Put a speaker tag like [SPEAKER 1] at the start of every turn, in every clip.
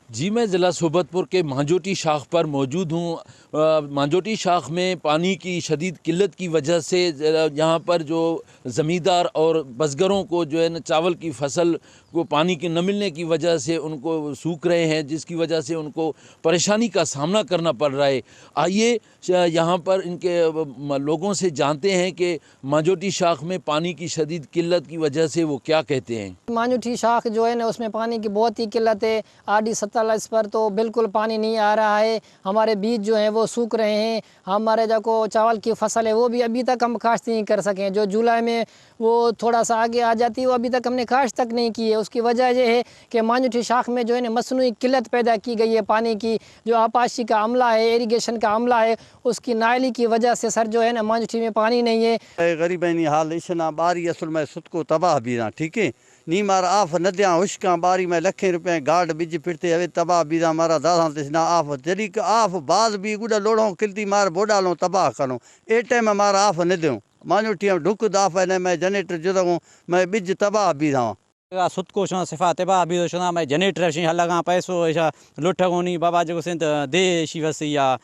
[SPEAKER 1] جی میں ضلع صوبتپور کے مانجوٹی شاخ پر موجود ہوں۔ مانجوٹی شاخ میں پانی کی شدید قلت کی وجہ سے یہاں پر جو زمیندار اور بزگروں کو جو ہے نا چاول کی فصل کو پانی کے نہ ملنے کی وجہ سے ان کو سوکھ رہے ہیں، جس کی وجہ سے ان کو پریشانی کا سامنا کرنا پڑ رہا ہے۔ آئیے یہاں پر ان کے لوگوں سے جانتے ہیں کہ مانجوٹی شاخ میں پانی کی شدید قلت کی وجہ سے وہ کیا کہتے ہیں۔
[SPEAKER 2] مانجوٹی شاخ جو ہے نا اس میں پانی کی بہت ہی قلت ہے۔ RD 47 پر تو بالکل پانی نہیں آ رہا ہے۔ ہمارے بیج جو ہیں وہ سوکھ رہے ہیں۔ ہمارے جو چاول کی فصل ہے وہ بھی ابھی تک ہم کاشت نہیں کر سکیں۔ جو جولائی میں وہ تھوڑا سا آگے آ جاتی ہے وہ ابھی تک ہم نے کاشت تک نہیں کی ہے۔ اس کی وجہ یہ ہے کہ مانجوٹی شاخ میں جو ہے نا مصنوعی قلت پیدا کی گئی ہے پانی کی۔ جو آبپاشی کا عملہ ہے، ایریگیشن کا عملہ ہے، اس کی نااہلی کی وجہ سے سر جو ہے نا مانجوٹی میں پانی نہیں ہے۔
[SPEAKER 3] غریبینی حال اشنا باری اصل میں سد کو تباہ بیرا ٹھیک ہے نی مار آف ندیاں اشکاں باری میں لکھیں روپے گاڈ بج پھرتے ہوئے تباہ بیرا مارا دادا تسنا آف جڑی آف بعد بھی گڈا لوڑوں کلتی مار بوڈا لوں تباہ کروں اے ٹائم مارا آف نہ دوں مانوٹیاں ڈھک داف ہے میں جنریٹر جدوں میں بج تباہ بیرا
[SPEAKER 4] سد کو صفا تباہ بھی شنا میں جنریٹر شی لگا پیسو ایسا لٹھ گونی بابا جو سنت دے شی وسی یا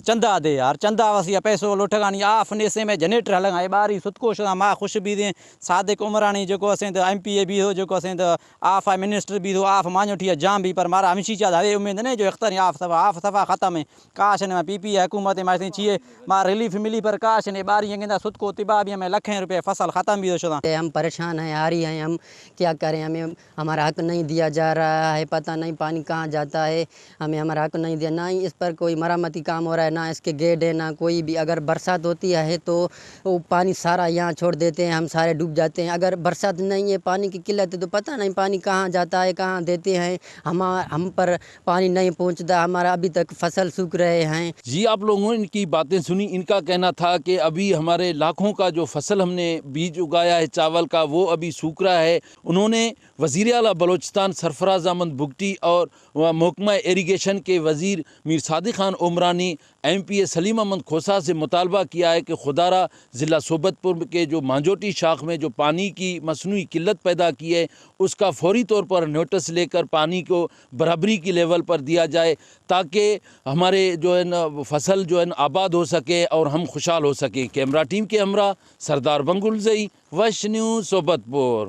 [SPEAKER 4] چندہ دے یار چندہ وسی پیسو لٹھ گانی آف نے سے میں جنریٹر لگا اے باری سد کو شنا ما خوش بھی دیں صادق عمرانی جو سنت MP بھی ہو جو سنت آف منسٹر بھی ہو آف مانوٹی جام بھی پر مارا ہمیشہ چاہتا ہے امید نہیں جو اختر آف صفا ختم ہے کاش نے PP حکومت میں چیے مار ریلیف ملی پر کاش نے باری گندا سد کو تباہ بھی میں لکھیں روپے فصل ختم بھی شنا
[SPEAKER 5] ہم پریشان ہیں آ رہی ہیں ہم کیا کریں ہمیں ہمارا حق نہیں دیا جا رہا ہے پتہ نہیں پانی کہاں جاتا ہے ہمیں ہمارا حق نہیں دیا نہ ہی اس پر کوئی مرمتی کام ہو رہا ہے نہ اس کے گیٹ ہے نہ کوئی بھی اگر برسات ہوتی ہے تو وہ پانی سارا یہاں چھوڑ دیتے ہیں ہم سارے ڈوب جاتے ہیں اگر برسات نہیں ہے پانی کی قلت ہے تو پتہ نہیں پانی کہاں جاتا ہے کہاں دیتے ہیں ہم پر پانی نہیں پہنچتا ہمارا ابھی تک فصل سوکھ رہے ہیں۔
[SPEAKER 1] جی آپ لوگوں نے ان کی باتیں سنی۔ ان کا کہنا تھا کہ ابھی ہمارے لاکھوں کا جو فصل ہم نے بیج اگایا ہے چاول کا وہ ابھی سوکھ رہا ہے۔ انہوں نے وزیر اعلیٰ بلوچستان سرفراز احمد بگٹی اور محکمہ ایریگیشن کے وزیر میر صادق خان عمرانی MPA سلیم احمد کھوسہ سے مطالبہ کیا ہے کہ خدارہ ضلع صوبتپور کے جو مانجوٹی شاخ میں جو پانی کی مصنوعی قلت پیدا کی ہے اس کا فوری طور پر نوٹس لے کر پانی کو برابری کی لیول پر دیا جائے تاکہ ہمارے جو ہے نا فصل جو ہے نا آباد ہو سکے اور ہم خوشحال ہو سکیں۔ کیمرہ ٹیم کے ہمراہ سردار بنگل زئی، وش نیوز صوبتپور۔